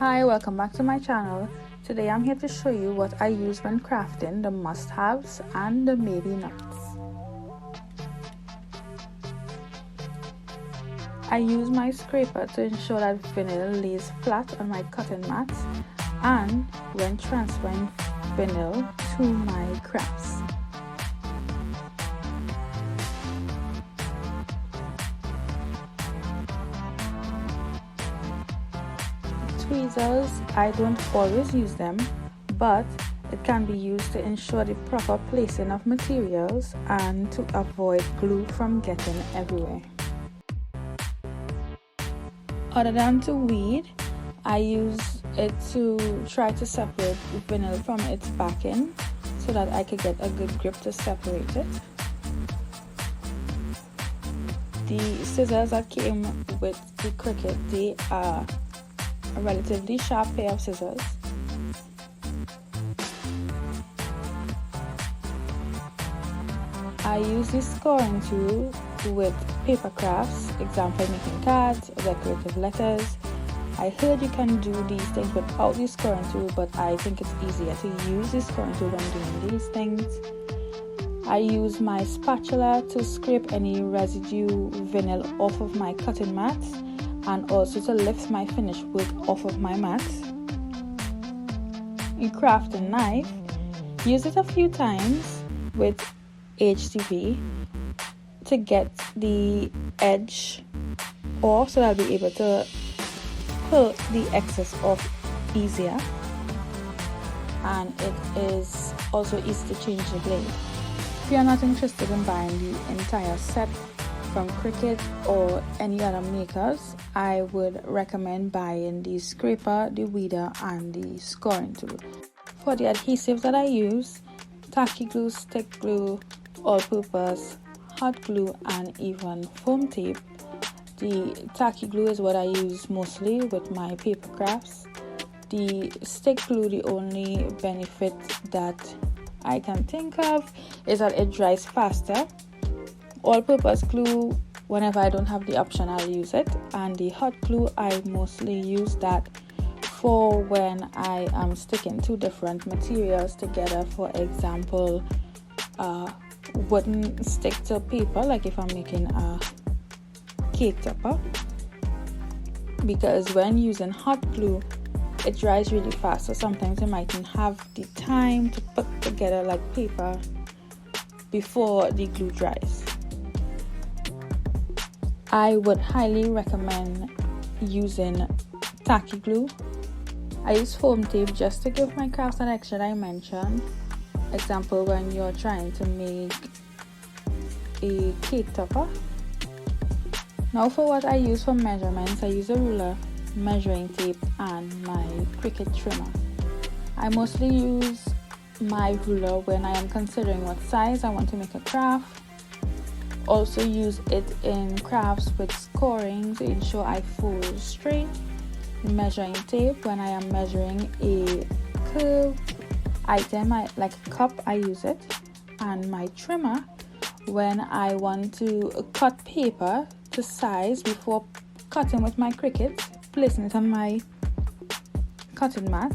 Hi, welcome back to my channel. Today I'm here to show you what I use when crafting the must-haves and the maybe-nots. I use my scraper to ensure that vinyl lays flat on my cutting mats and when transferring vinyl to my crafts. Tweezers, I don't always use them, but it can be used to ensure the proper placing of materials and to avoid glue from getting everywhere. Other than to weed, I use it to try to separate vinyl from its backing so that I could get a good grip to separate it. The scissors that came with the Cricut, they are a relatively sharp pair of scissors. I use this scoring tool with paper crafts, example making cards or decorative letters. I heard you can do these things without the scoring tool, but I think it's easier to use the scoring tool when doing these things. I use my spatula to scrape any residue vinyl off of my cutting mats and also to lift my finished work off of my mats. A crafting knife, use it a few times with HTV to get the edge off so that I'll be able to pull the excess off easier, and it is also easy to change the blade. If you're not interested in buying the entire set from Cricut or any other makers, I would recommend buying the scraper, the weeder, and the scoring tool. For the adhesives that I use, tacky glue, stick glue, all-purpose, hot glue, and even foam tape. The tacky glue is what I use mostly with my paper crafts. The stick glue, the only benefit that I can think of is that it dries faster. All-purpose glue, whenever I don't have the option, I'll use it. And the hot glue, I mostly use that for when I am sticking two different materials together. For example, wouldn't stick to paper, like if I'm making a cake topper, because when using hot glue, it dries really fast, so sometimes you mightn't have the time to put together like paper before the glue dries. I would highly recommend using tacky glue. I use foam tape just to give my crafts an extra dimension. Example, when you're trying to make a cake topper. Now for what I use for measurements, I use a ruler, measuring tape, and my Cricut trimmer. I mostly use my ruler when I am considering what size I want to make a craft. Also use it in crafts with scoring to ensure I fold straight. Measuring tape when I am measuring a curved item, like a cup, I use it. And my trimmer when I want to cut paper to size before cutting with my Cricut, placing it on my cutting mat.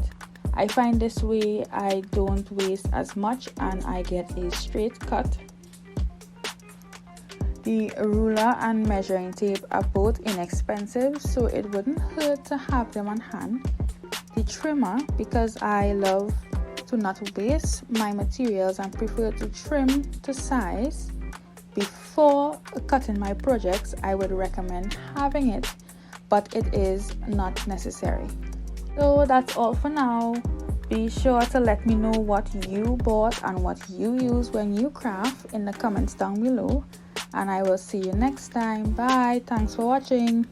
I find this way I don't waste as much and I get a straight cut. The ruler and measuring tape are both inexpensive, so it wouldn't hurt to have them on hand. The trimmer, because I love to not waste my materials and prefer to trim to size before cutting my projects, I would recommend having it, but it is not necessary. So that's all for now. Be sure to let me know what you bought and what you use when you craft in the comments down below. And I will see you next time. Bye. Thanks for watching.